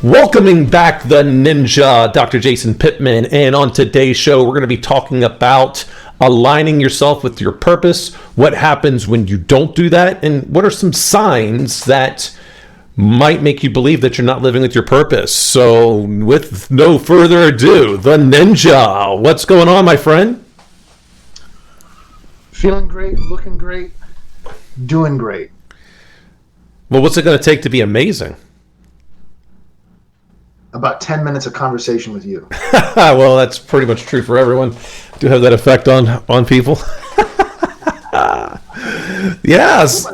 Welcoming back the ninja, Dr. Jason Pittman, and on today's show, we're going to be talking about aligning yourself with your purpose, what happens when you don't do that, and what are some signs that might make you believe that you're not living with your purpose. So, with no further ado, the ninja, what's going on, my friend? Feeling great, looking great, doing great. Well, what's it going to take to be amazing? About 10 minutes of conversation with you. Well, that's pretty much true for everyone. Do have that effect on people. Yes.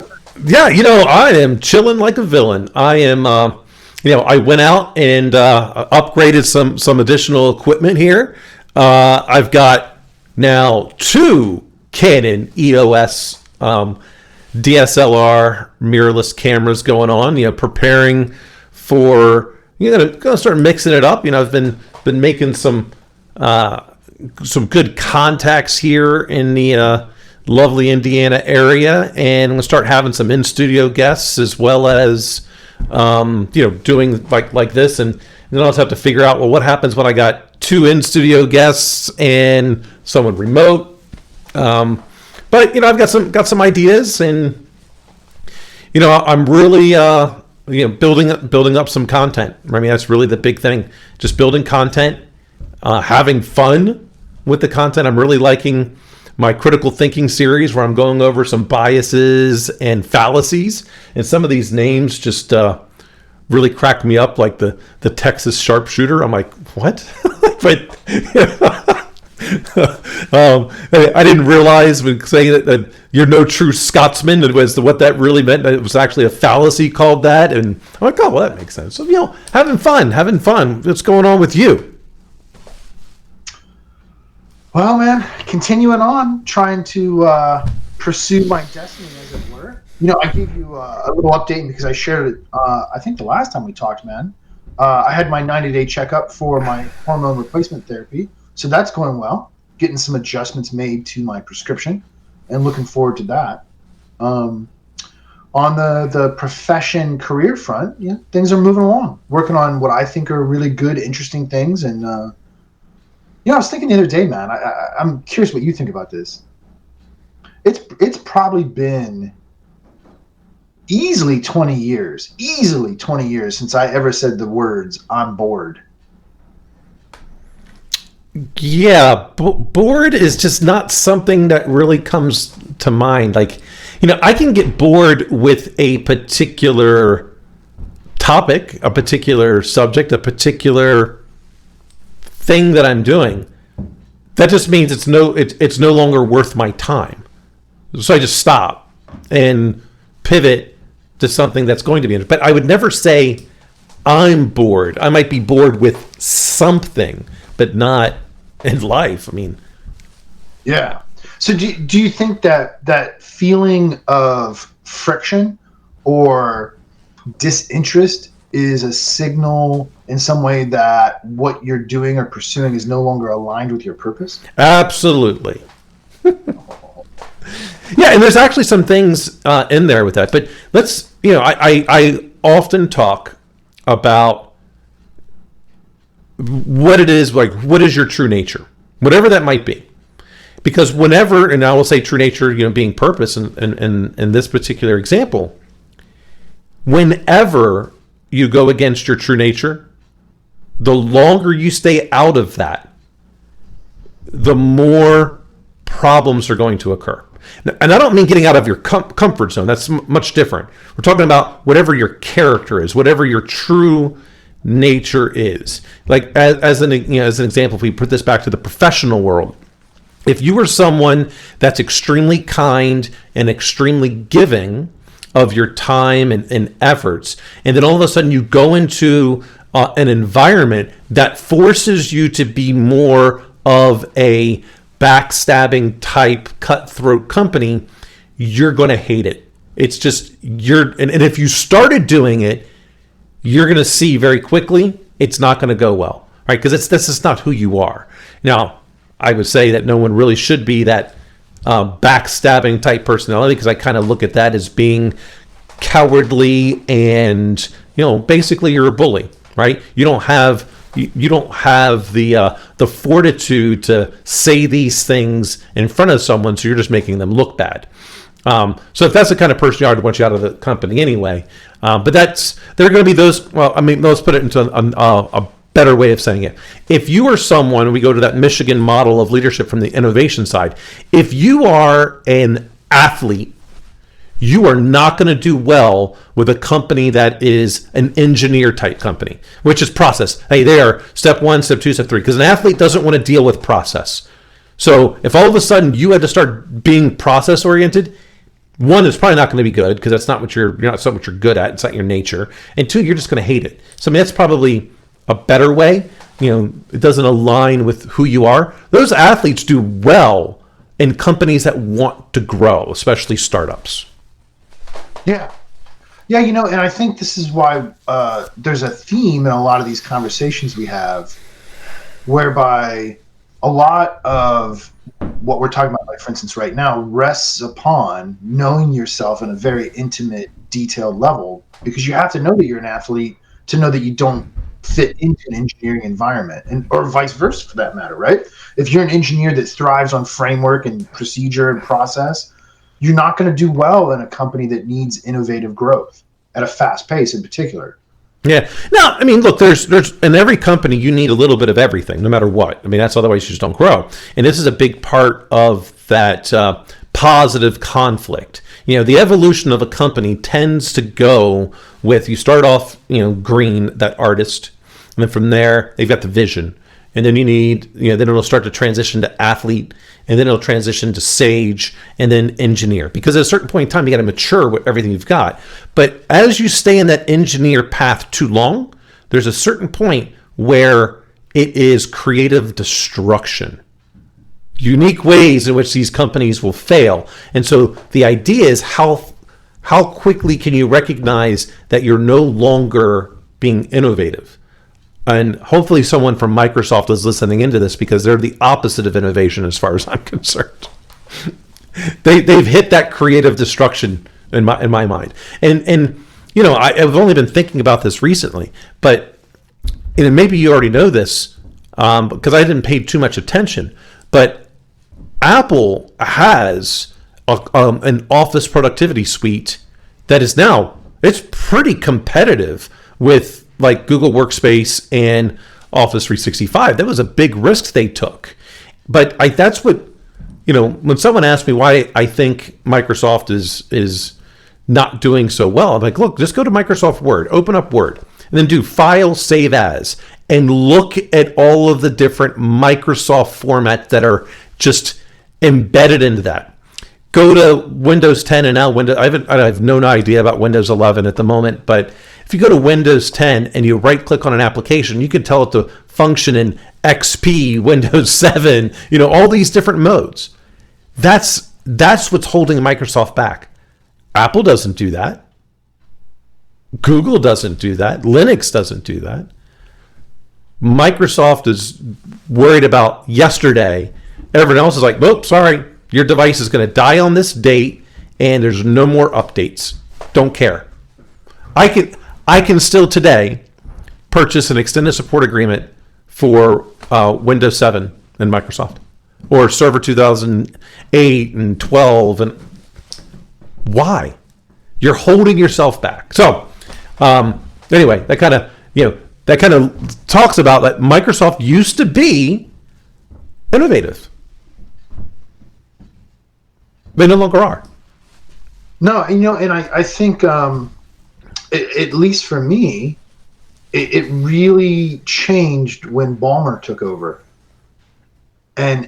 Yeah, I am chilling like a villain. I am, I went out and upgraded some additional equipment here. I've got now 2 Canon EOS DSLR mirrorless cameras going on, preparing for... gonna start mixing it up. I've been making some good contacts here in the lovely Indiana area, and I'm gonna start having some in-studio guests as well as doing like this, and then I'll just have to figure out, well, what happens when I got 2 in-studio guests and someone remote. But I've got some ideas, and I'm really building up some content. I mean, that's really the big thing. Just building content, having fun with the content. I'm really liking my critical thinking series where I'm going over some biases and fallacies. And some of these names just really crack me up, like the Texas sharpshooter. I'm like, what? But I didn't realize when saying that you're no true Scotsman, it was what that really meant. It was actually a fallacy called that, and I'm like, oh, well, that makes sense. So having fun. What's going on with you? Well, man, continuing on, trying to pursue my destiny, as it were. I gave you a little update because I shared it. I think the last time we talked, man. I had my 90-day checkup for my hormone replacement therapy. So that's going well, getting some adjustments made to my prescription and looking forward to that. On the profession career front, things are moving along, working on what I think are really good, interesting things. And, I was thinking the other day, man, I'm curious what you think about this. It's probably been easily 20 years since I ever said the words, I'm bored. Yeah, bored is just not something that really comes to mind. Like, I can get bored with a particular topic, a particular subject, a particular thing that I'm doing. That just means it's no longer worth my time. So I just stop and pivot to something that's going to be. But I would never say I'm bored. I might be bored with something, but not in life. I mean, yeah. So do you think that feeling of friction or disinterest is a signal in some way that what you're doing or pursuing is no longer aligned with your purpose? Absolutely. Yeah, and there's actually some things in there with that. But let's, I often talk about what it is, like, what is your true nature, whatever that might be. Because whenever, and I will say true nature, being purpose in this particular example, whenever you go against your true nature, the longer you stay out of that, the more problems are going to occur. And I don't mean getting out of your comfort zone. That's much different. We're talking about whatever your character is, whatever your true nature is. Like as an example, if we put this back to the professional world, if you are someone that's extremely kind and extremely giving of your time and efforts, and then all of a sudden you go into an environment that forces you to be more of a backstabbing type cutthroat company, you're going to hate it. It's just and if you started doing it, you're going to see very quickly it's not going to go well, right? Because this is not who you are. Now, I would say that no one really should be that backstabbing type personality, because I kind of look at that as being cowardly and, basically you're a bully, right? You don't have the fortitude to say these things in front of someone, so you're just making them look bad. So if that's the kind of person you are, I'd want you out of the company anyway. But there are going to be those. Well, I mean, let's put it into a better way of saying it. If you are someone, we go to that Michigan model of leadership from the innovation side. If you are an athlete, you are not going to do well with a company that is an engineer type company, which is process. Hey, they are step 1, step 2, step 3, because an athlete doesn't want to deal with process. So if all of a sudden you had to start being process oriented, one, it's probably not going to be good because that's not what you're not something what you're good at. It's not your nature. And two, you're just going to hate it. So I mean, that's probably a better way. It doesn't align with who you are. Those athletes do well in companies that want to grow, especially startups. Yeah. Yeah, and I think this is why there's a theme in a lot of these conversations we have whereby a lot of what we're talking about, like for instance, right now, rests upon knowing yourself in a very intimate, detailed level, because you have to know that you're an athlete to know that you don't fit into an engineering environment, or vice versa for that matter, right? If you're an engineer that thrives on framework and procedure and process, you're not going to do well in a company that needs innovative growth at a fast pace in particular. Yeah. No, I mean, look, there's in every company, you need a little bit of everything, no matter what. I mean, that's otherwise you just don't grow. And this is a big part of that positive conflict. The evolution of a company tends to go with, you start off, green, that artist, and then from there, they've got the vision. And then you need, then it'll start to transition to athlete, and then it'll transition to sage, and then engineer. Because at a certain point in time, you got to mature with everything you've got. But as you stay in that engineer path too long, there's a certain point where it is creative destruction. Unique ways in which these companies will fail. And so the idea is how quickly can you recognize that you're no longer being innovative? And hopefully someone from Microsoft is listening into this, because they're the opposite of innovation as far as I'm concerned. They've hit that creative destruction in my mind. And I've only been thinking about this recently, but maybe you already know this because I didn't pay too much attention. But Apple has an office productivity suite that is now, it's pretty competitive with like Google Workspace and Office 365. That was a big risk they took. But that's what, when someone asks me why I think Microsoft is not doing so well, I'm like, look, just go to Microsoft Word, open up Word, and then do File, Save As, and look at all of the different Microsoft formats that are just embedded into that. Go to Windows 10 and now Windows. I have no idea about Windows 11 at the moment, but if you go to Windows 10 and you right-click on an application, you can tell it to function in XP, Windows 7, all these different modes. That's what's holding Microsoft back. Apple doesn't do that. Google doesn't do that. Linux doesn't do that. Microsoft is worried about yesterday. Everyone else is like, oh, sorry, your device is going to die on this date, and there's no more updates. Don't care. I can still today purchase an extended support agreement for Windows 7 and Microsoft, or Server 2008 and 12. And why? You're holding yourself back. So anyway, that kind of talks about that Microsoft used to be innovative. They no longer are. No, and I think at least for me, it really changed when Ballmer took over, and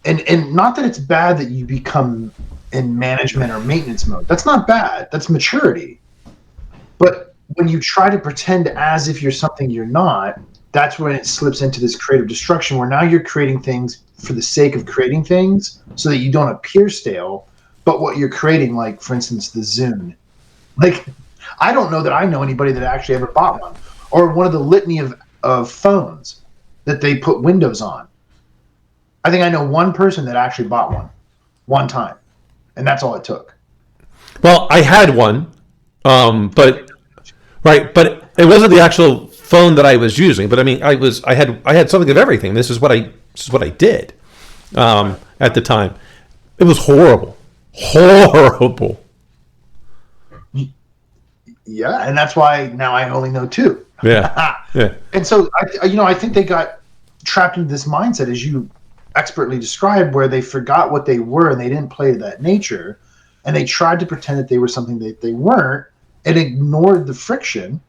and not that it's bad that you become in management or maintenance mode. That's not bad. That's maturity. But when you try to pretend as if you're something you're not, that's when it slips into this creative destruction, where now you're creating things for the sake of creating things so that you don't appear stale. But what you're creating, like for instance, the Zune, like I don't know that I know anybody that actually ever bought one, or one of the litany of phones that they put Windows on. I think I know one person that actually bought one time, and that's all it took. Well, I had one, but it wasn't the actual phone that I was using, but I mean, I had something of everything. This is what I did at the time. It was horrible. Yeah, and that's why now I only know two. Yeah. Yeah. And so I think they got trapped into this mindset, as you expertly described, where they forgot what they were and they didn't play to that nature, and they tried to pretend that they were something that they weren't, and ignored the friction.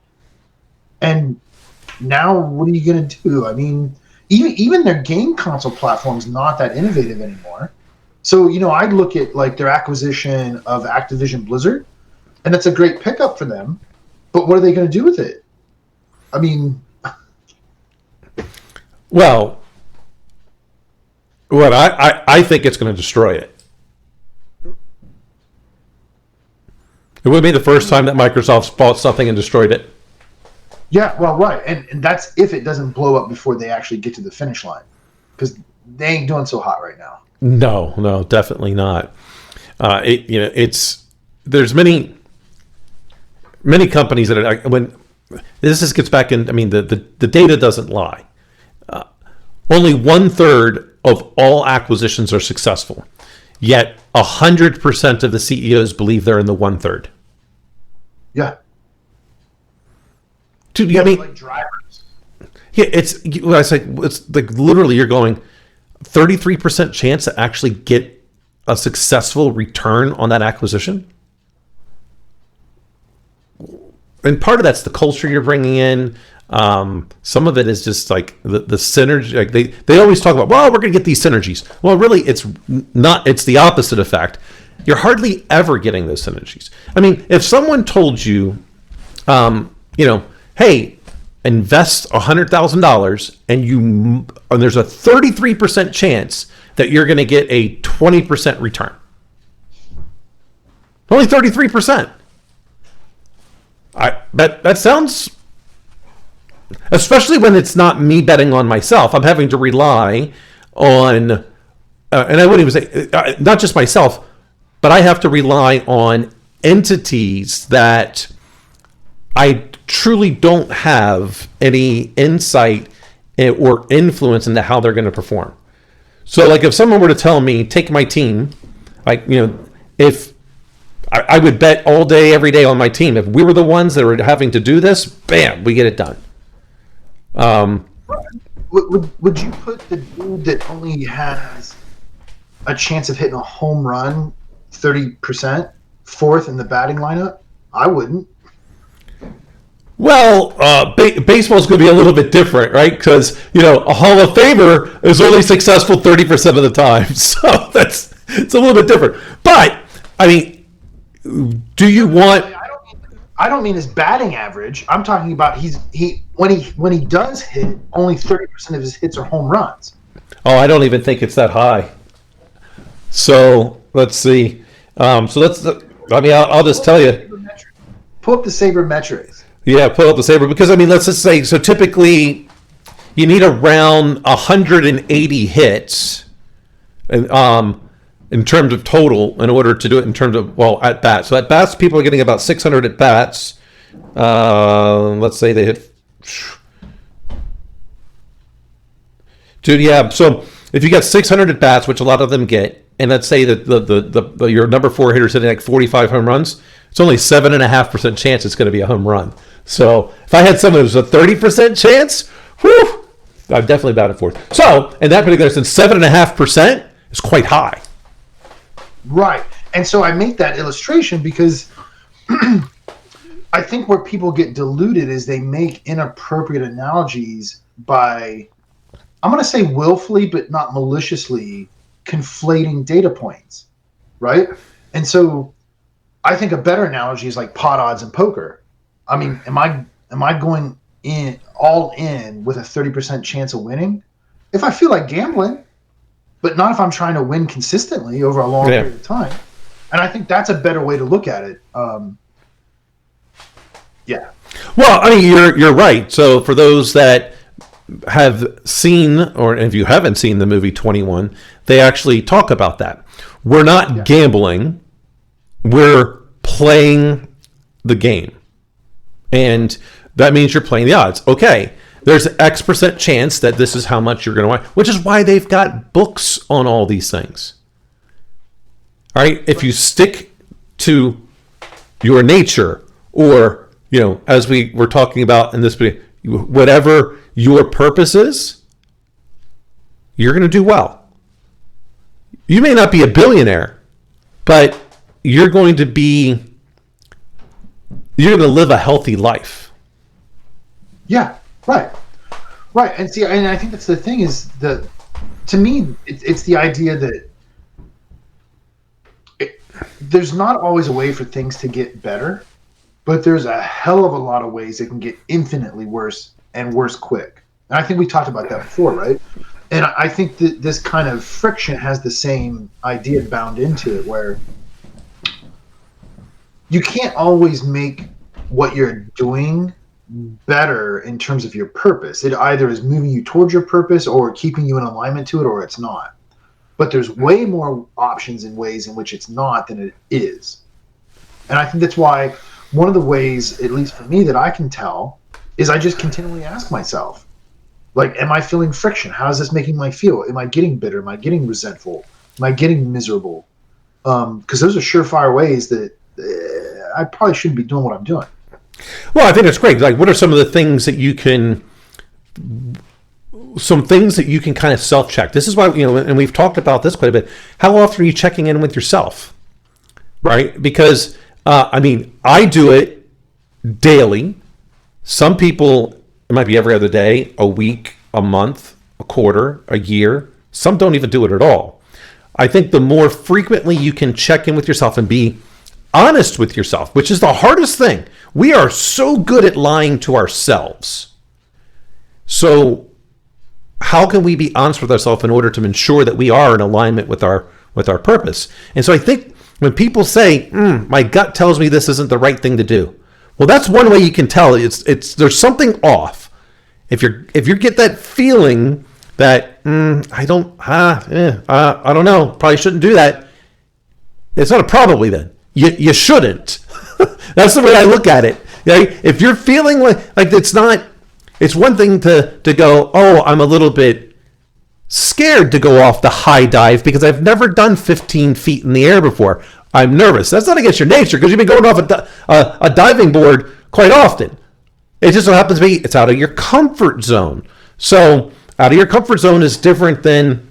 And now what are you going to do? I mean, even their game console platform's not that innovative anymore. So, I look at like their acquisition of Activision Blizzard, and that's a great pickup for them. But what are they going to do with it? I mean, well, what I think it's going to destroy it. It would be the first time that Microsoft bought something and destroyed it. Yeah, well, right, and that's if it doesn't blow up before they actually get to the finish line, because they ain't doing so hot right now. No, definitely not. There's many companies that are, when this just gets back in. I mean, the data doesn't lie. Only 1/3 of all acquisitions are successful, yet 100% of the CEOs believe they're in the 1/3. Yeah. Dude, I mean, like drivers. Yeah, it's like literally you're going 33% chance to actually get a successful return on that acquisition. And part of that's the culture you're bringing in. Some of it is just like the synergy. Like they always talk about, well, we're going to get these synergies. Well, really, it's not. It's the opposite effect. You're hardly ever getting those synergies. I mean, if someone told you, hey, invest $100,000 and there's a 33% chance that you're going to get a 20% return. Only 33%. I bet that sounds, especially when it's not me betting on myself. I'm having to rely on, and I wouldn't even say not just myself, but I have to rely on entities that I truly don't have any insight or influence into how they're going to perform. So, like, if someone were to tell me, take my team, like, if I would bet all day, every day on my team. If we were the ones that were having to do this, bam, we get it done. Would you put the dude that only has a chance of hitting a home run 30% fourth in the batting lineup? I wouldn't. Well, baseball's going to be a little bit different, right? Because, a Hall of Famer is only successful 30% of the time. So it's a little bit different. But, I mean, do you want... I don't mean his batting average. I'm talking about when he does hit, only 30% of his hits are home runs. Oh, I don't even think it's that high. So, let's see. I'll just tell you. Pull up the sabermetrics. Yeah, pull up the saber, because let's just say, so typically you need around 180 hits in terms of total in order to do it in terms of, at bats. So at bats, people are getting about 600 at bats. Let's say they hit. Dude, yeah. So if you got 600 at bats, which a lot of them get, and let's say that the your number 4 hitter is hitting like 45 home runs, it's only 7.5% chance it's going to be a home run. So if I had someone who's a 30% chance, whew, I'd definitely bat it fourth. So in that particular instance, 7.5% is quite high. Right. And so I make that illustration because I think where people get deluded is they make inappropriate analogies by, I'm going to say willfully, but not maliciously, conflating data points. Right. And so I think a better analogy is like pot odds in poker. I mean, am I going in all in with a 30% chance of winning? If I feel like gambling, but not if I'm trying to win consistently over a long period of time. And I think that's a better way to look at it. Yeah. Well, I mean, you're right. So for those that have seen, or if you haven't seen the movie 21, they actually talk about that. We're not gambling. We're playing the game. And that means you're playing the odds. Okay, there's X% chance that this is how much you're going to want, which is why they've got books on all these things. All right, if you stick to your nature, or, as we were talking about in this video, whatever your purpose is, you're going to do well. You may not be a billionaire, but you're going to live a healthy life. Yeah, right. And see, and I think that's the thing is to me, it's the idea that there's not always a way for things to get better, but there's a hell of a lot of ways it can get infinitely worse and worse quick. And I think we talked about that before, right? And I think that this kind of friction has the same idea bound into it, where you can't always make what you're doing better in terms of your purpose. It either is moving you towards your purpose or keeping you in alignment to it, or it's not. But there's way more options and ways in which it's not than it is. And I think that's why one of the ways, at least for me, that I can tell is I just continually ask myself, like, am I feeling friction? How is this making me feel? Am I getting bitter? Am I getting resentful? Am I getting miserable? Because those are surefire ways that I probably shouldn't be doing what I'm doing. Well, I think it's great. Like, what are some of the things that you can kind of self-check? This is why, and we've talked about this quite a bit. How often are you checking in with yourself? Right? Because, I do it daily. Some people, it might be every other day, a week, a month, a quarter, a year. Some don't even do it at all. I think the more frequently you can check in with yourself and be honest with yourself, which is the hardest thing. We are so good at lying to ourselves. So how can we be honest with ourselves in order to ensure that we are in alignment with our purpose? And so I think when people say, my gut tells me this isn't the right thing to do, well, that's one way you can tell it's there's something off. If you get that feeling that I don't know, probably shouldn't do that, it's not a probably then. You shouldn't. That's the way I look at it. If you're feeling like it's one thing to go, oh, I'm a little bit scared to go off the high dive because I've never done 15 feet in the air before. I'm nervous. That's not against your nature because you've been going off a diving board quite often. It just so happens to be it's out of your comfort zone. So out of your comfort zone is different than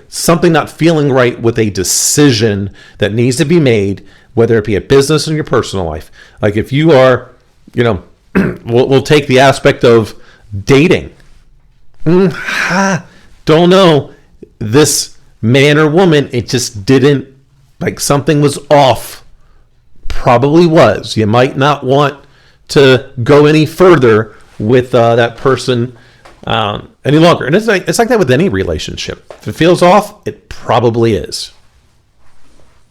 something not feeling right with a decision that needs to be made, whether it be a business or your personal life. Like if you are, we'll take the aspect of dating. Don't know. This man or woman, it just didn't, like something was off. Probably was. You might not want to go any further with that person any longer. And it's like that with any relationship. If it feels off, it probably is.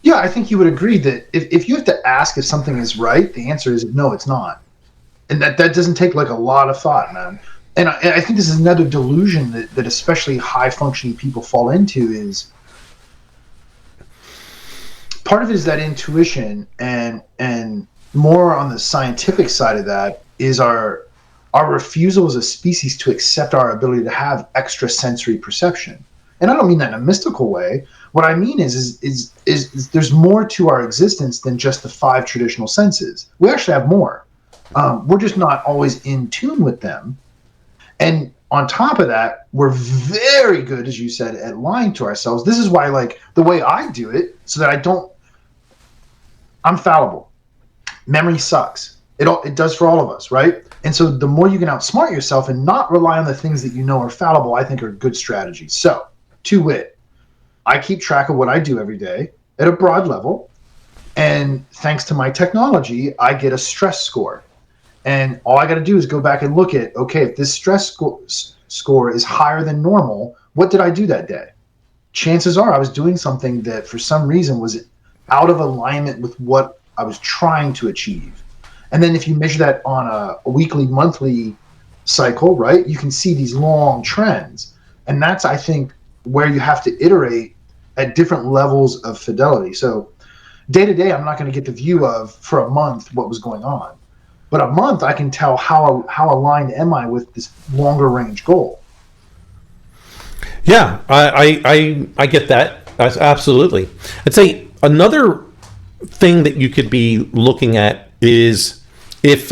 Yeah, I think you would agree that if you have to ask if something is right, the answer is no, it's not. And that doesn't take like a lot of thought, man. And I think this is another delusion that especially high-functioning people fall into is part of it is that intuition, and more on the scientific side of that is our refusal as a species to accept our ability to have extrasensory perception. And I don't mean that in a mystical way. What I mean is there's more to our existence than just the 5 traditional senses. We actually have more. We're just not always in tune with them. And on top of that, we're very good, as you said, at lying to ourselves. This is why, like, the way I do it, so that I'm fallible. Memory sucks. It does for all of us, right? And so the more you can outsmart yourself and not rely on the things that you know are fallible, I think are good strategies. So, to wit, I keep track of what I do every day at a broad level. And thanks to my technology, I get a stress score. And all I got to do is go back and look at, okay, if this stress score is higher than normal, what did I do that day? Chances are I was doing something that for some reason was out of alignment with what I was trying to achieve. And then if you measure that on a weekly, monthly cycle, right, you can see these long trends. And that's, I think, where you have to iterate at different levels of fidelity. So day to day, I'm not going to get the view of, for a month, what was going on. But a month, I can tell how aligned am I with this longer range goal. Yeah, I get that. Absolutely. I'd say another thing that you could be looking at is if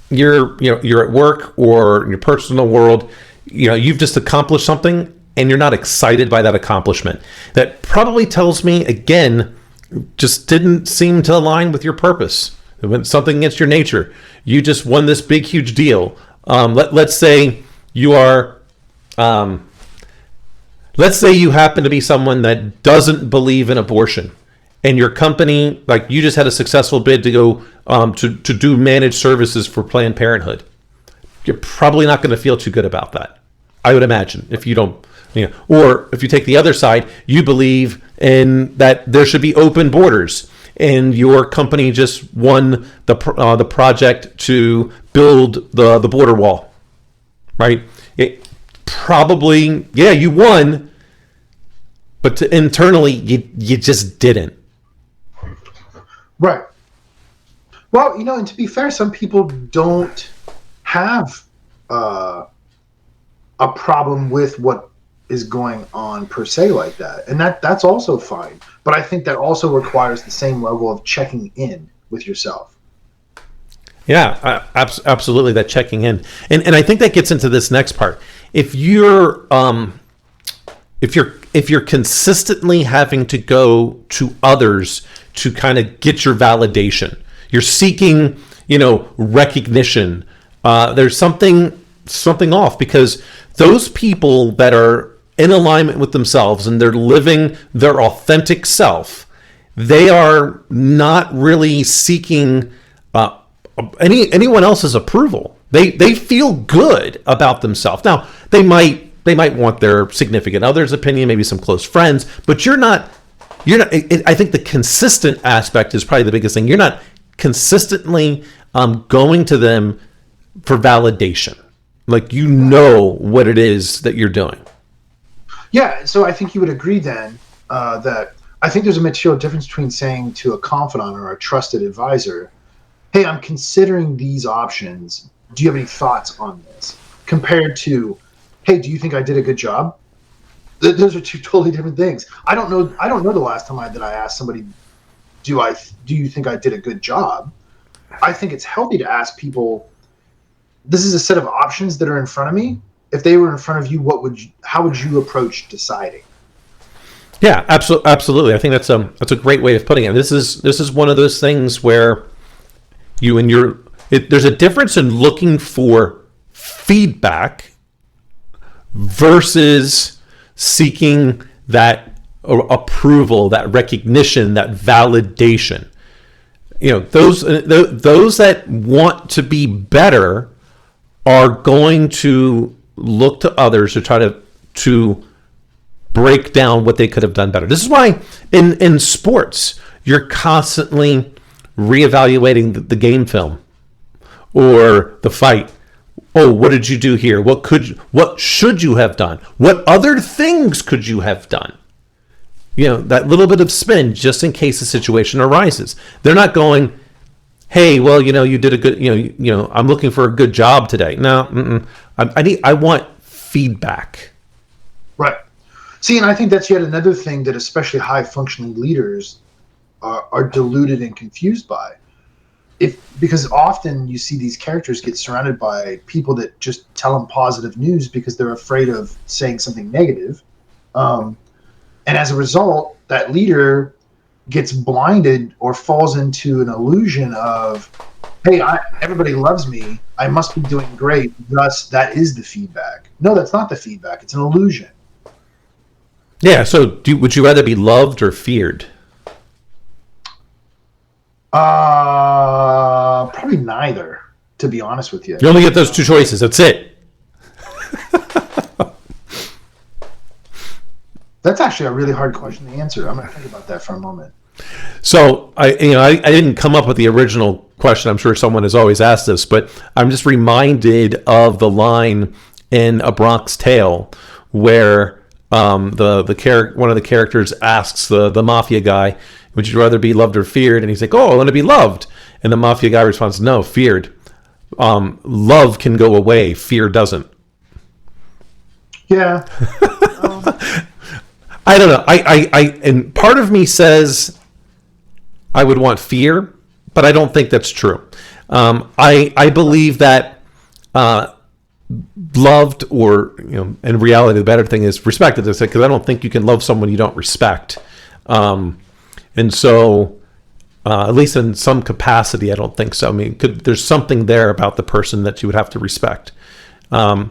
you're at work or in your personal world, you've just accomplished something and you're not excited by that accomplishment. That probably tells me, again, just didn't seem to align with your purpose. It went something against your nature. You just won this big, huge deal. Let's say you are, let's say you happen to be someone that doesn't believe in abortion, and your company, like you just had a successful bid to go to do managed services for Planned Parenthood. You're probably not going to feel too good about that, I would imagine, if you don't. Or if you take the other side, you believe in that there should be open borders, and your company just won the project to build the border wall, right? It probably, yeah, you won, but internally you just didn't. Right. Well, and to be fair, some people don't have a problem with what is going on per se like that, and that's also fine. But I think that also requires the same level of checking in with yourself. Yeah, absolutely, that checking in, and I think that gets into this next part. If you're consistently having to go to others to kind of get your validation, you're seeking recognition. There's something off, because those people that are in alignment with themselves and they're living their authentic self, they are not really seeking anyone else's approval. They feel good about themselves. Now, they might want their significant other's opinion, maybe some close friends, but you're not. I think the consistent aspect is probably the biggest thing. You're not consistently going to them for validation. Like, what it is that you're doing. Yeah, so I think you would agree then that I think there's a material difference between saying to a confidant or a trusted advisor, hey, I'm considering these options. Do you have any thoughts on this? Compared to, hey, do you think I did a good job? Those are two totally different things. I don't know the last time that I asked somebody, do you think I did a good job? I think it's healthy to ask people, this is a set of options that are in front of me. If they were in front of you, how would you approach deciding? Yeah, absolutely. I think that's a great way of putting it. This is one of those things where there's a difference in looking for feedback versus seeking that approval, that recognition, that validation. Those that want to be better are going to look to others to try to break down what they could have done better. This is why in sports you're constantly reevaluating the game film or the fight. Oh, what did you do here? What should you have done? What other things could you have done? That little bit of spin just in case the situation arises. They're not going, hey, well, you did a good, I'm looking for a good job today. No, I want feedback. Right. See, and I think that's yet another thing that especially high functioning leaders are deluded and confused by. Because often you see these characters get surrounded by people that just tell them positive news because they're afraid of saying something negative. And as a result, that leader gets blinded or falls into an illusion of, hey, everybody loves me, I must be doing great, thus that is the feedback. No, that's not the feedback. It's an illusion. Yeah, so would you rather be loved or feared? Probably neither, to be honest with you. You only get those two choices. That's it. That's actually a really hard question to answer. I'm going to think about that for a moment. So I didn't come up with the original question. I'm sure someone has always asked this, but I'm just reminded of the line in A Bronx Tale where one of the characters asks the mafia guy, would you rather be loved or feared? And he's like, oh, I want to be loved. And the mafia guy responds, no, feared. love can go away, fear doesn't. Yeah. I don't know. And part of me says I would want fear, but I don't think that's true. I believe that loved, or in reality, the better thing is respected. Because I don't think you can love someone you don't respect, and so at least in some capacity, I don't think so. I mean, there's something there about the person that you would have to respect. Go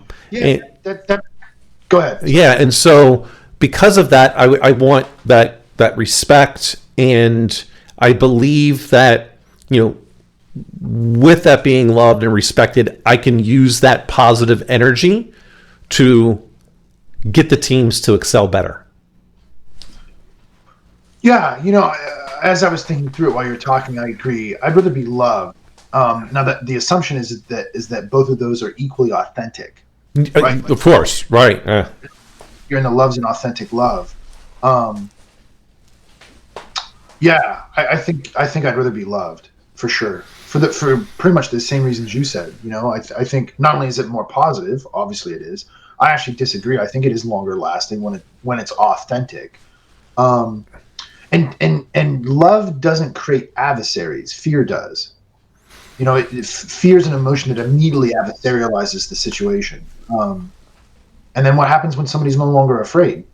ahead. Yeah, and so because of that, I want that respect, and I believe that with that being loved and respected, I can use that positive energy to get the teams to excel better. Yeah, as I was thinking through it while you're talking, I agree. I'd rather be loved. Now, that the assumption is that both of those are equally authentic. Right? Of course, right. You're in the love's an authentic love. Yeah, I think I'd rather be loved for sure. For pretty much the same reasons you said. I think not only is it more positive, obviously it is. I actually disagree. I think it is longer lasting when it's authentic. And love doesn't create adversaries. Fear does. Fear is an emotion that immediately adversarializes the situation. And then what happens when somebody's no longer afraid?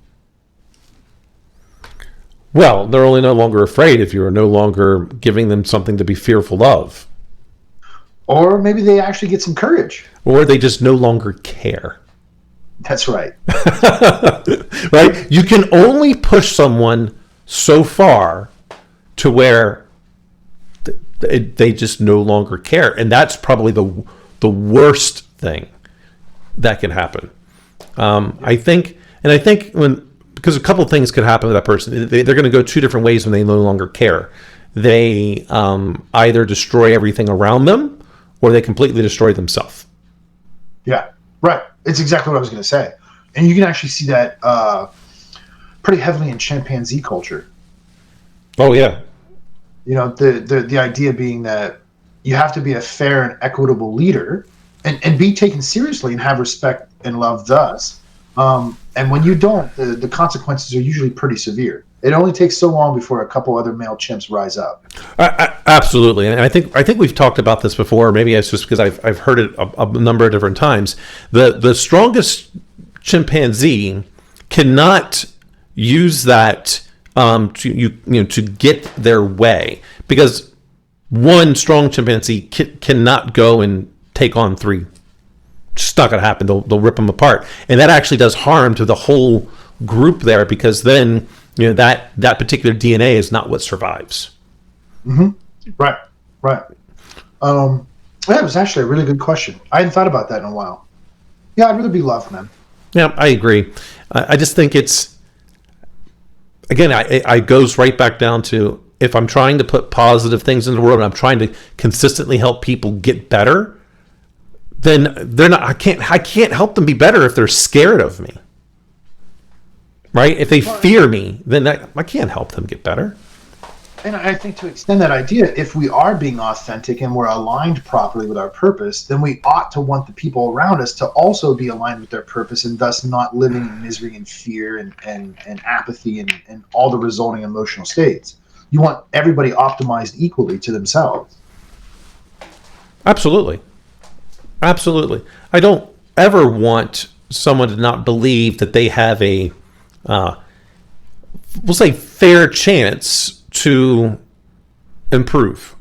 Well, they're only no longer afraid if you're no longer giving them something to be fearful of. Or maybe they actually get some courage. Or they just no longer care. That's right. Right? You can only push someone so far to where they just no longer care. And that's probably the worst thing that can happen. I think because a couple of things could happen with that person. They're going to go two different ways when they no longer care. They either destroy everything around them, or they completely destroy themselves. Yeah, right. It's exactly what I was going to say. And you can actually see that pretty heavily in chimpanzee culture. Oh, yeah. The idea being that you have to be a fair and equitable leader and be taken seriously and have respect and love thus. And when you don't, the consequences are usually pretty severe. It only takes so long before a couple other male chimps rise up. Absolutely, and I think we've talked about this before. Maybe it's just because I've heard it a number of different times. The strongest chimpanzee cannot use that to get their way, because one strong chimpanzee cannot go and take on three. It's not going to happen. They'll rip them apart, and that actually does harm to the whole group there, because then that particular DNA is not what survives. Mm-hmm. Right. That was actually a really good question. I hadn't thought about that in a while. Yeah, I'd rather be loved, man. Yeah, I agree. I just think it's, again, I goes right back down to, if I'm trying to put positive things in the world and I'm trying to consistently help people get better, then they're not. I can't help them be better if they're scared of me. Right? If they fear me, then I can't help them get better. And I think to extend that idea, if we are being authentic and we're aligned properly with our purpose, then we ought to want the people around us to also be aligned with their purpose, and thus not living in misery and fear and apathy and all the resulting emotional states. You want everybody optimized equally to themselves. Absolutely. I don't ever want someone to not believe that they have a, we'll say, fair chance to improve,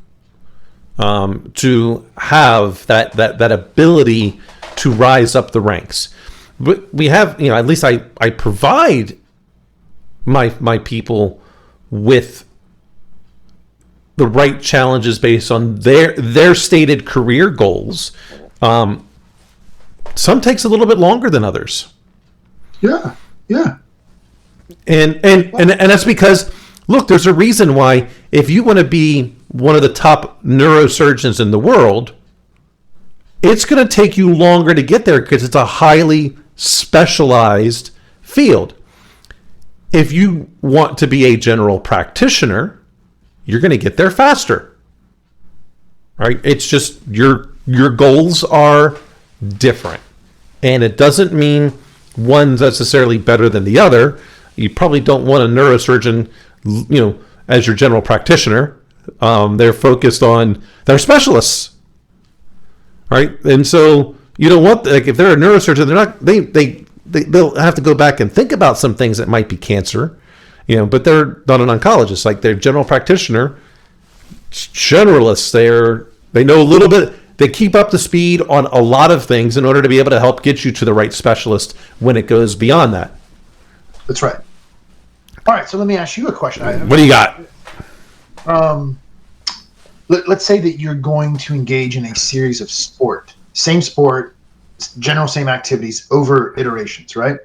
to have that ability to rise up the ranks. But we have, at least I provide my people with the right challenges based on their stated career goals. Some takes a little bit longer than others. Yeah. And that's because, look, there's a reason why, if you want to be one of the top neurosurgeons in the world, it's going to take you longer to get there because it's a highly specialized field. If you want to be a general practitioner, you're going to get there faster. Right? It's just you're your goals are different. And it doesn't mean one's necessarily better than the other. You probably don't want a neurosurgeon, as your general practitioner. They're focused on, they're specialists, right? And so you don't want, like, if they're a neurosurgeon, they'll have to go back and think about some things that might be cancer, but they're not an oncologist. Like, their general practitioner, generalists, they know a little bit. They keep up to speed on a lot of things in order to be able to help get you to the right specialist when it goes beyond that. That's right. All right, so let me ask you a question. What do you got? Let's say that you're going to engage in a series of same sport, general same activities over iterations, right?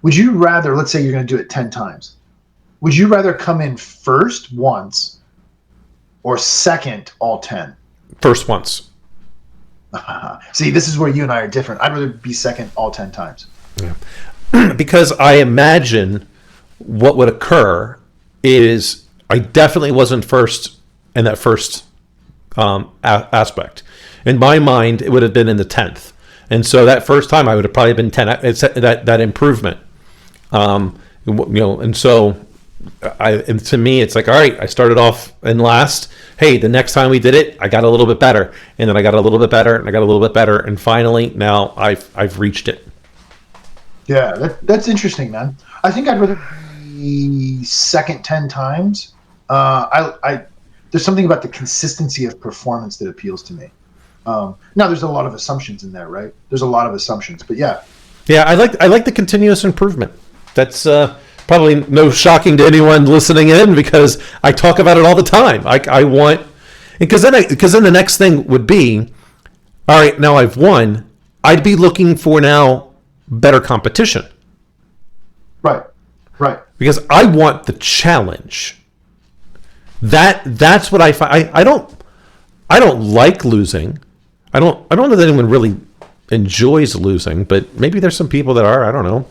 Would you rather, let's say you're going to do it 10 times. Would you rather come in first once or second all 10? First once. See, this is where you and I are different. I'd rather be second all 10 times. Yeah. Because I imagine what would occur is I definitely wasn't first in that first aspect. In my mind, it would have been in the 10th. And so that first time I would have probably been 10. It's that improvement. And so and to me, it's like, all right, I started off in last. Hey, the next time we did it, I got a little bit better, and then I got a little bit better, and I got a little bit better, and finally, now I've reached it. Yeah, that's interesting, man. I think I'd rather be second 10 times. There's something about the consistency of performance that appeals to me. Now, there's a lot of assumptions in there, right? There's a lot of assumptions, but yeah. Yeah, I like the continuous improvement. That's probably no shocking to anyone listening in, because I talk about it all the time. I want, because then the next thing would be, all right, now I've won. I'd be looking for now better competition. Right. Because I want the challenge. That's what I find. I don't like losing. I don't know that anyone really enjoys losing, but maybe there's some people that are. I don't know.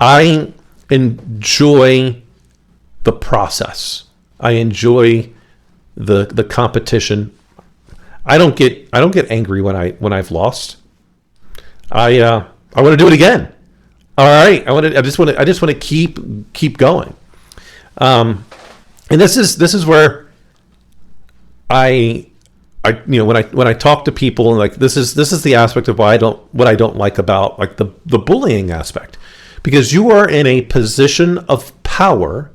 I enjoy the process. I enjoy the competition. I don't get angry when I've lost. I want to do it again. All right, I just want to keep going. And this is where I when I talk to people, and like this is the aspect of what I don't like about like the bullying aspect. Because you are in a position of power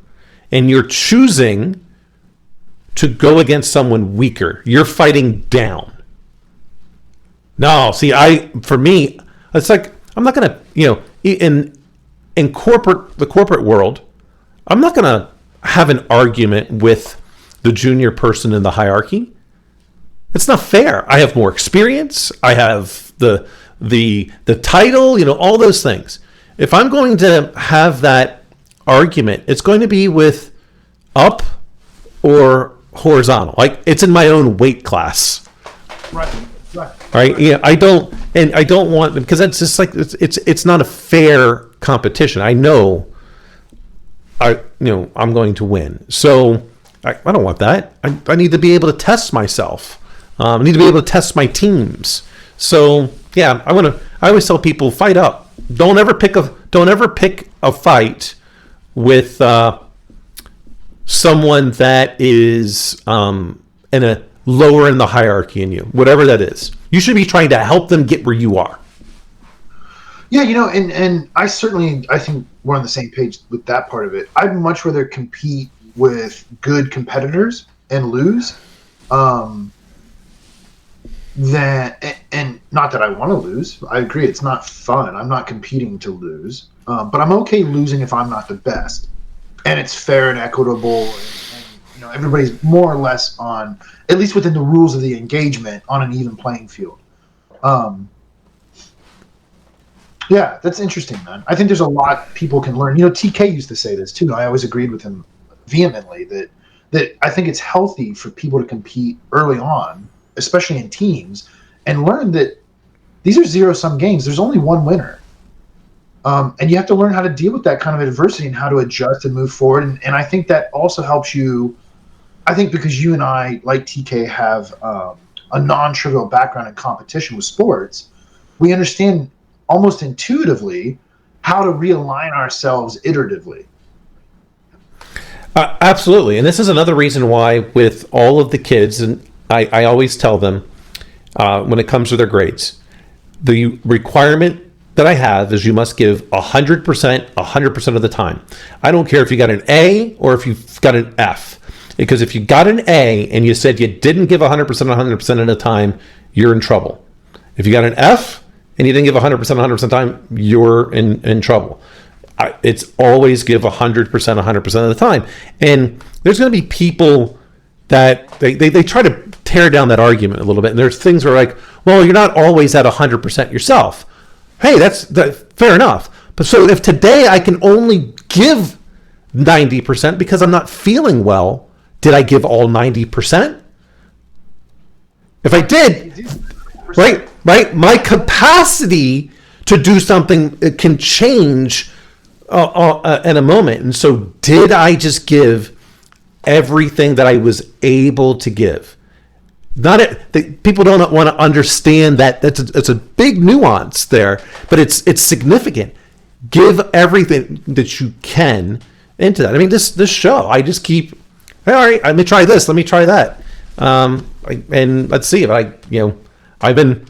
and you're choosing to go against someone weaker. You're fighting down. No, see, for me, it's like, I'm not going to, in the corporate world, I'm not going to have an argument with the junior person in the hierarchy. It's not fair. I have more experience. I have the title, all those things. If I'm going to have that argument, it's going to be with up or horizontal. Like, it's in my own weight class. Right. Yeah. I don't want, because that's just like, it's not a fair competition. I know I'm going to win. So I don't want that. I need to be able to test myself. I need to be able to test my teams. So yeah, I always tell people, fight up. Don't ever pick a fight with someone that is in a lower in the hierarchy in you, whatever that is. You should be trying to help them get where you are. Yeah, and I think we're on the same page with that part of it. I'd much rather compete with good competitors and lose and not that I want to lose. I agree, it's not fun. I'm not competing to lose, but I'm okay losing if I'm not the best, and it's fair and equitable, and everybody's more or less on, at least within the rules of the engagement, on an even playing field. Yeah, that's interesting, man. I think there's a lot people can learn. TK used to say this too, and I always agreed with him vehemently that I think it's healthy for people to compete early on, especially in teams, and learn that these are zero-sum games. There's only one winner. And you have to learn how to deal with that kind of adversity and how to adjust and move forward. And I think that also helps you, I think because you and I, like TK, have a non-trivial background in competition with sports, we understand almost intuitively how to realign ourselves iteratively. Absolutely. And this is another reason why with all of the kids, and I always tell them when it comes to their grades, the requirement that I have is you must give 100% of the time. I don't care if you got an A or if you've got an F. Because if you got an A and you said you didn't give 100% of the time, you're in trouble. If you got an F and you didn't give 100% of the time, you're in trouble. It's always give 100% of the time. And there's going to be people that they try to tear down that argument a little bit. And there's things where like, well, you're not always at 100% yourself. Hey, that's fair enough. But so if today I can only give 90% because I'm not feeling well, did I give all 90%? If I did, right, my capacity to do something can change in a moment. And so did I just give everything that I was able to give? People don't want to understand that it's a big nuance there, but it's significant. Give everything that you can into that. I mean, this show, I just keep, hey, all right, let me try this, let me try that, and let's see if I've been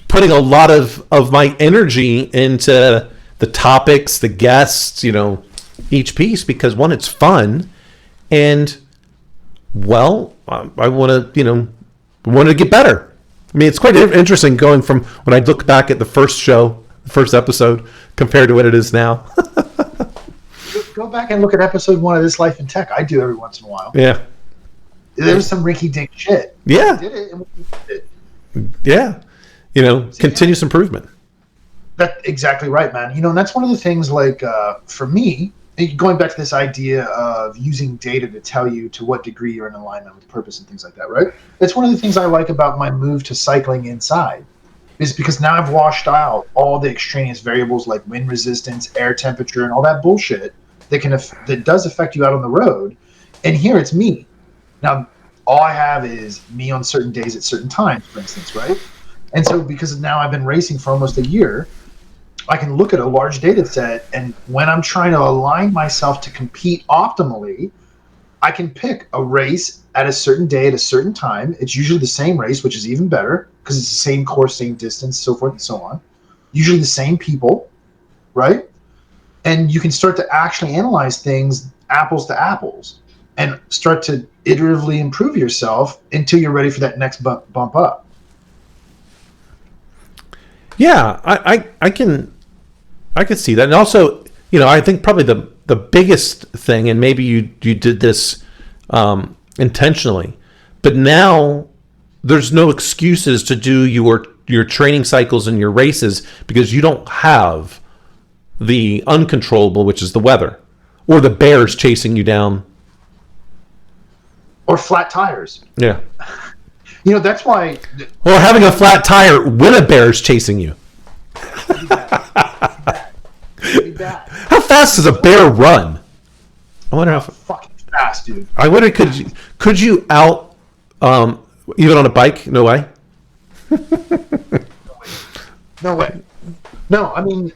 putting a lot of my energy into the topics, the guests, each piece, because one, it's fun, and I want to get better. I mean, it's quite interesting going from when I look back at the first episode, compared to what it is now. Go back and look at episode 1 of This Life in Tech. I do every once in a while. Yeah. There was some rinky-dink shit. Yeah. We did it, and we did it. Yeah. Continuous improvement. That's exactly right, man. And that's one of the things, like, for me, going back to this idea of using data to tell you to what degree you're in alignment with purpose and things like that, right? That's one of the things I like about my move to cycling inside, is because now I've washed out all the extraneous variables like wind resistance, air temperature, and all that bullshit that does affect you out on the road. And here it's me. Now, all I have is me on certain days at certain times, for instance, right? And so because now I've been racing for almost a year, I can look at a large data set, and when I'm trying to align myself to compete optimally, I can pick a race at a certain day at a certain time. It's usually the same race, which is even better because it's the same course, same distance, so forth and so on. Usually the same people, right? And you can start to actually analyze things apples to apples and start to iteratively improve yourself until you're ready for that next bump up. Yeah, I can see that. And also, I think probably the biggest thing, and maybe you did this intentionally, but now there's no excuses to do your training cycles and your races because you don't have the uncontrollable, which is the weather, or the bears chasing you down, or flat tires. Yeah. That's why. Or having a flat tire when a bear's chasing you. Be bad. How fast does a bear run? I wonder how fucking fast, dude. I wonder could you out even on a bike? No way. No way. No, I mean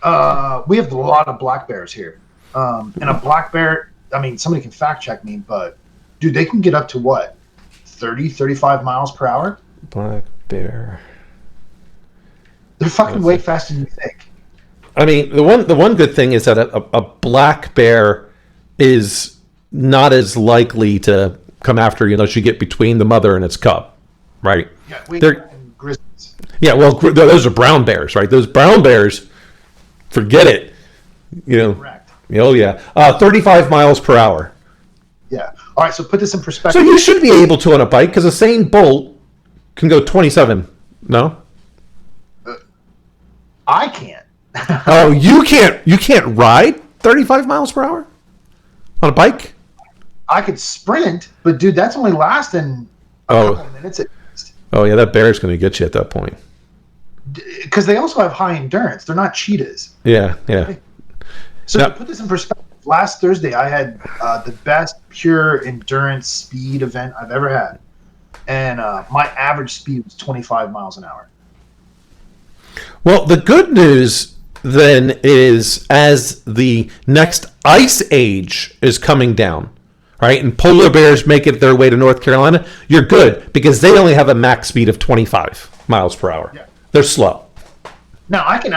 we have a lot of black bears here, and a black bear. I mean, somebody can fact check me, but dude, they can get up to what, 30, 35 miles per hour. Black bear. They're fucking way faster than you think. I mean, the one good thing is that a black bear is not as likely to come after you unless you get between the mother and its cub, right? Yeah, they're grizzlies. Yeah, well, those are brown bears, right? Those brown bears, forget it. Correct. Oh yeah, 35 miles per hour. Yeah. All right. So put this in perspective. So you should be able to on a bike because Usain Bolt can go 27. No. I can't. Oh, you can't. You can't ride 35 miles per hour on a bike. I could sprint, but dude, that's only lasting a couple of minutes at least. Oh yeah, that bear's going to get you at that point. Because they also have high endurance. They're not cheetahs. Yeah. So to put this in perspective, last Thursday I had the best pure endurance speed event I've ever had, and my average speed was 25 miles an hour. Well, the good news then is as the next ice age is coming down, right, and polar bears make it their way to North Carolina, you're good because they only have a max speed of 25 miles per hour. Yeah. They're slow. Now I can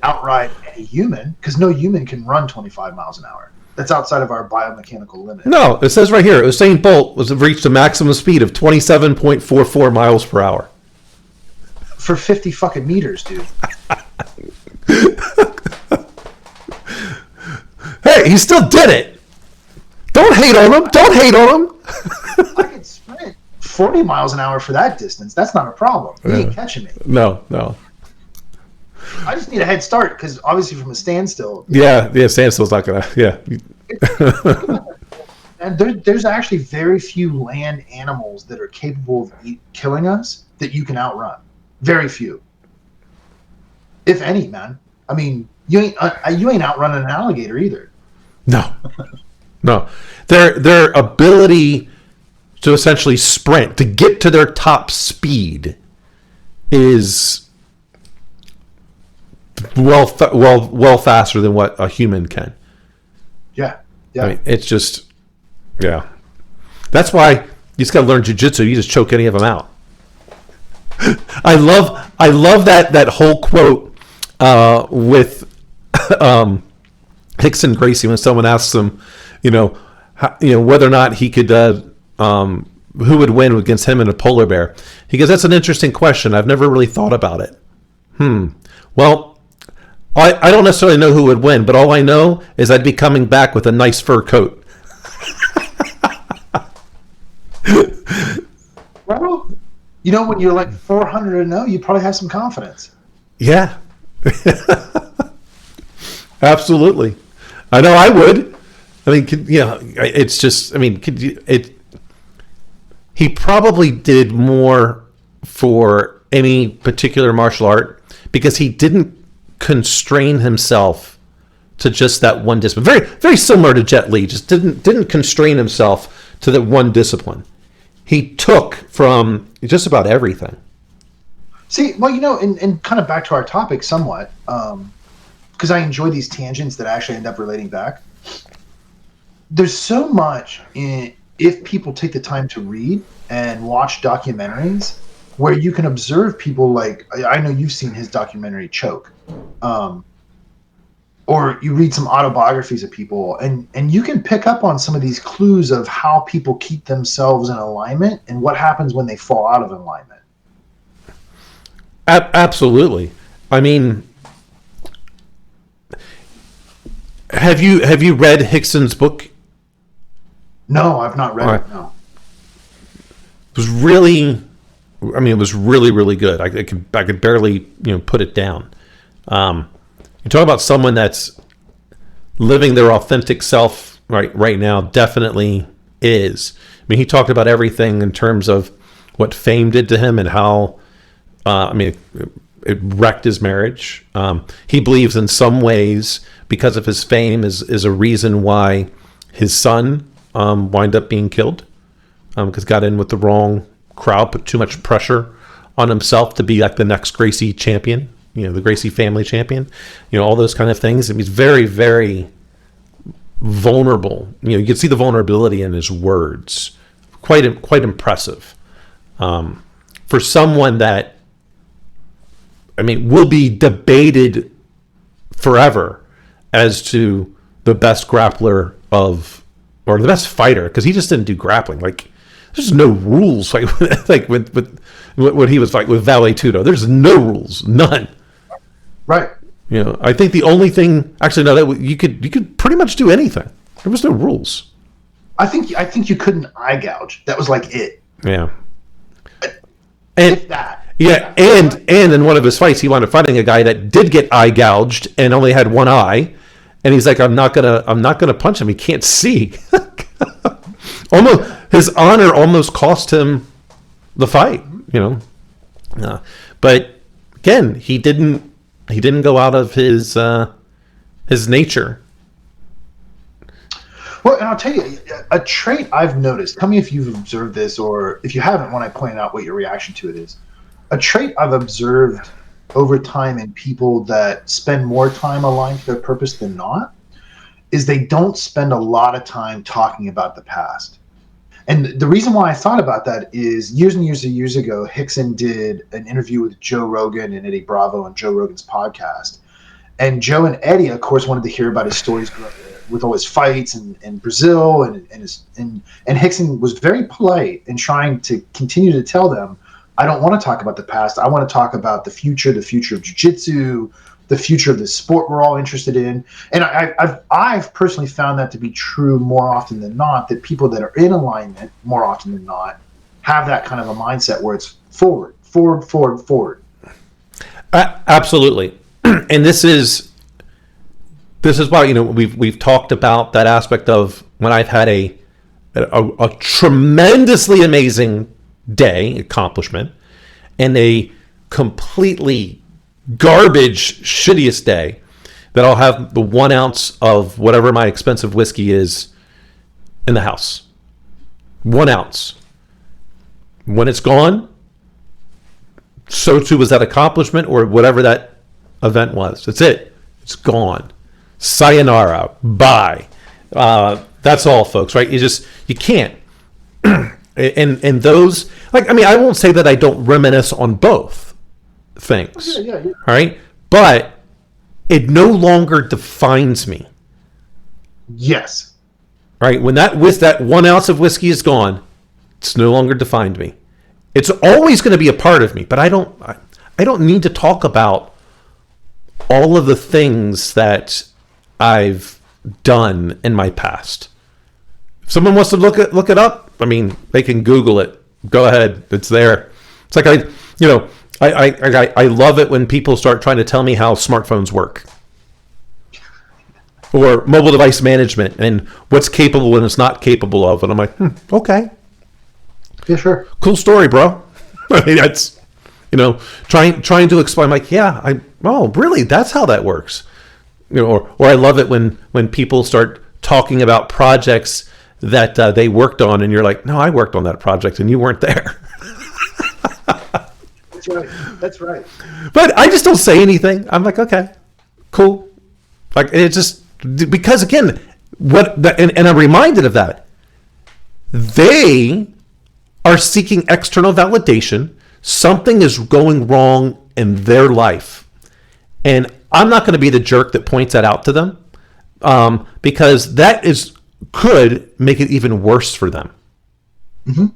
outride a human because no human can run 25 miles an hour. That's outside of our biomechanical limit. No, it says right here, Usain Bolt reached a maximum speed of 27.44 miles per hour. For 50 fucking meters, dude. Hey, he still did it. Don't hate on him. Don't hate on him. I could sprint 40 miles an hour for that distance. That's not a problem. He ain't catching me. No. I just need a head start because obviously from a standstill. Yeah, standstill's not gonna. Yeah. And there's actually very few land animals that are capable of killing us that you can outrun. Very few, if any, man. I mean, you ain't outrunning an alligator either. No. Their ability to essentially sprint to get to their top speed is well faster than what a human can. Yeah. I mean, it's just, yeah. That's why you just got to learn jiu-jitsu. You just choke any of them out. I love that whole quote with Hickson Gracie when someone asks him, whether or not he could, who would win against him and a polar bear. He goes, "That's an interesting question. I've never really thought about it." Well, I don't necessarily know who would win, but all I know is I'd be coming back with a nice fur coat. Well, when you're like 400-0, you probably have some confidence. Yeah. Absolutely. I know I would. I mean, it's just, he probably did more for any particular martial art because he didn't constrain himself to just that one discipline. Very, very similar to Jet Li, just didn't constrain himself to that one discipline. He took from just about everything. See, well, and kind of back to our topic somewhat, because I enjoy these tangents that actually end up relating back. There's so much if people take the time to read and watch documentaries where you can observe people like, I know you've seen his documentary Choke, or you read some autobiographies of people, and you can pick up on some of these clues of how people keep themselves in alignment and what happens when they fall out of alignment. Absolutely. I mean, have you read Hickson's book? No, I've not read it. No. It was really, really good. I could barely put it down. You talk about someone that's living their authentic self right now. Definitely is. I mean, he talked about everything in terms of what fame did to him and how, it wrecked his marriage. He believes in some ways because of his fame is a reason why his son wind up being killed because got in with the wrong crowd, put too much pressure on himself to be like the next Gracie champion. The Gracie family champion, all those kind of things. He's very, very vulnerable. You can see the vulnerability in his words. Quite impressive. For someone that, will be debated forever as to the best grappler or the best fighter, because he just didn't do grappling. Like, there's no rules. Like with what he was like with Vale Tudo. There's no rules, none. Right. I think the only thing, actually, no, that you could pretty much do anything. There was no rules. I think you couldn't eye gouge. That was like it. Yeah. And if that. Yeah, and in one of his fights, he wound up fighting a guy that did get eye gouged and only had one eye, and he's like, I'm not gonna punch him. He can't see. Almost his honor almost cost him the fight. But again, he didn't go out of his nature. Well, and I'll tell you, a trait I've noticed, tell me if you've observed this, or if you haven't, when I point out what your reaction to it is. A trait I've observed over time in people that spend more time aligned to their purpose than not is they don't spend a lot of time talking about the past. And the reason why I thought about that is years and years ago, Hickson did an interview with Joe Rogan and Eddie Bravo on Joe Rogan's podcast. And Joe and Eddie, of course, wanted to hear about his stories with all his fights in Brazil, and Hickson was very polite in trying to continue to tell them, I don't want to talk about the past. I want to talk about the future of jiu-jitsu, the future of the sport we're all interested in. And I've personally found that to be true more often than not, that people that are in alignment more often than not have that kind of a mindset where it's forward. Absolutely. And this is why, we've talked about that aspect of when I've had a tremendously amazing day, accomplishment, and a completely garbage, shittiest day, that I'll have the 1 ounce of whatever my expensive whiskey is in the house. 1 ounce. When it's gone, so too was that accomplishment or whatever that event was. That's it. It's gone. Sayonara. Bye. That's all, folks, right? You can't. And those, I won't say that I don't reminisce on both things. Yeah. All right. But it no longer defines me. Yes. Right. When that 1 ounce of whiskey is gone, it's no longer defined me. It's always going to be a part of me, but I don't need to talk about all of the things that I've done in my past. If someone wants to look it up, they can Google it. Go ahead. It's there. It's like I love it when people start trying to tell me how smartphones work, or mobile device management and what's capable and it's not capable of. And I'm like, okay. Yeah, sure. Cool story, bro. That's, trying to explain, like, really, that's how that works. Or I love it when people start talking about projects that they worked on, and you're like, no, I worked on that project and you weren't there. That's right. But I just don't say anything. I'm like, okay, cool. Like, it just, because again, and I'm reminded of that. They are seeking external validation. Something is going wrong in their life. And I'm not going to be the jerk that points that out to them, because that could make it even worse for them. Mm-hmm.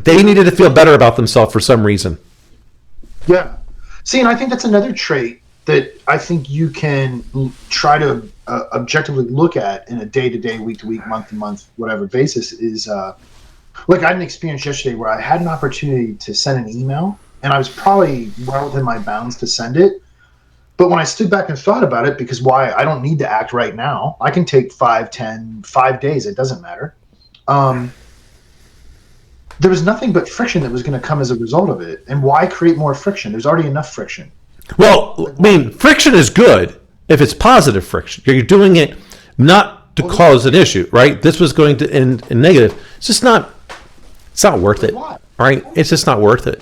They needed to feel better about themselves for some reason. Yeah. See, and I think that's another trait that I think you can try to objectively look at in a day-to-day, week-to-week, month-to-month, whatever basis is, like I had an experience yesterday where I had an opportunity to send an email, and I was probably well within my bounds to send it. But when I stood back and thought about it, because why, I don't need to act right now. I can take 5 days. It doesn't matter. There was nothing but friction that was going to come as a result of it. And why create more friction? There's already enough friction. Well, friction is good if it's positive friction. You're doing it not to cause an issue, right? This was going to end in negative. It's just not, it's not worth it, right? It's just not worth it.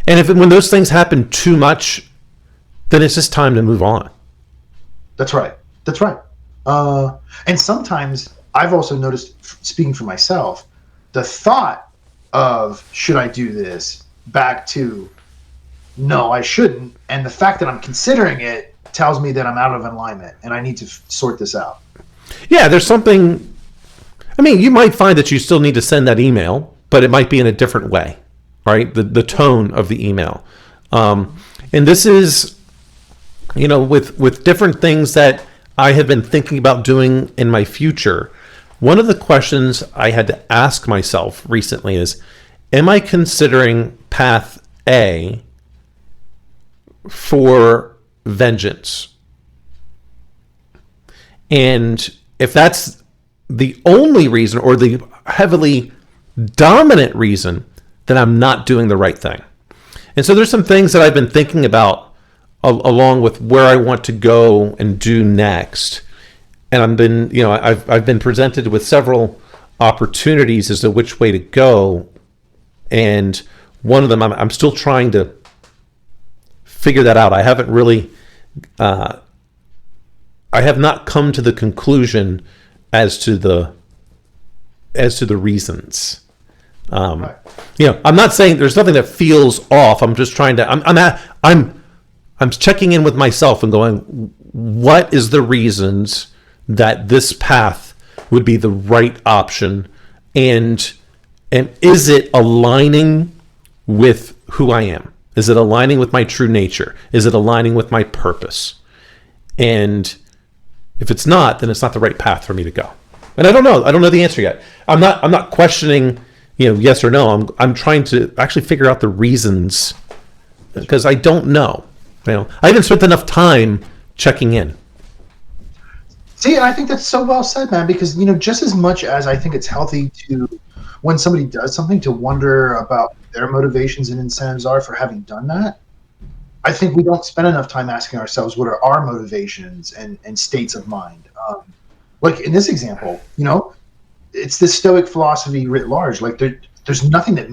And when those things happen too much, then it's just time to move on. That's right. And sometimes I've also noticed, speaking for myself, the thought of, should I do this, back to, no, I shouldn't. And the fact that I'm considering it tells me that I'm out of alignment and I need to sort this out. Yeah, there's something, you might find that you still need to send that email, but it might be in a different way, right? The tone of the email. And this is, with different things that I have been thinking about doing in my future. One of the questions I had to ask myself recently is, am I considering path A for vengeance? And if that's the only reason, or the heavily dominant reason, then I'm not doing the right thing. And so there's some things that I've been thinking about along with where I want to go and do next. and I've been presented with several opportunities as to which way to go, and one of them I'm still trying to figure that out. I haven't really, I have not come to the conclusion as to the reasons. Right. I'm not saying there's nothing that feels off. I'm just trying to. I'm checking in with myself and going, what is the reasons that this path would be the right option, and is it aligning with who I am? Is it aligning with my true nature? Is it aligning with my purpose? And if it's not, then it's not the right path for me to go. And I don't know. I don't know the answer yet. I'm not questioning, yes or no. I'm trying to actually figure out the reasons, because I don't know. I haven't spent enough time checking in. See, I think that's so well said, man, because, just as much as I think it's healthy to, when somebody does something, to wonder about their motivations and incentives are for having done that, I think we don't spend enough time asking ourselves what are our motivations and states of mind. Like in this example, it's this Stoic philosophy writ large. Like there's nothing that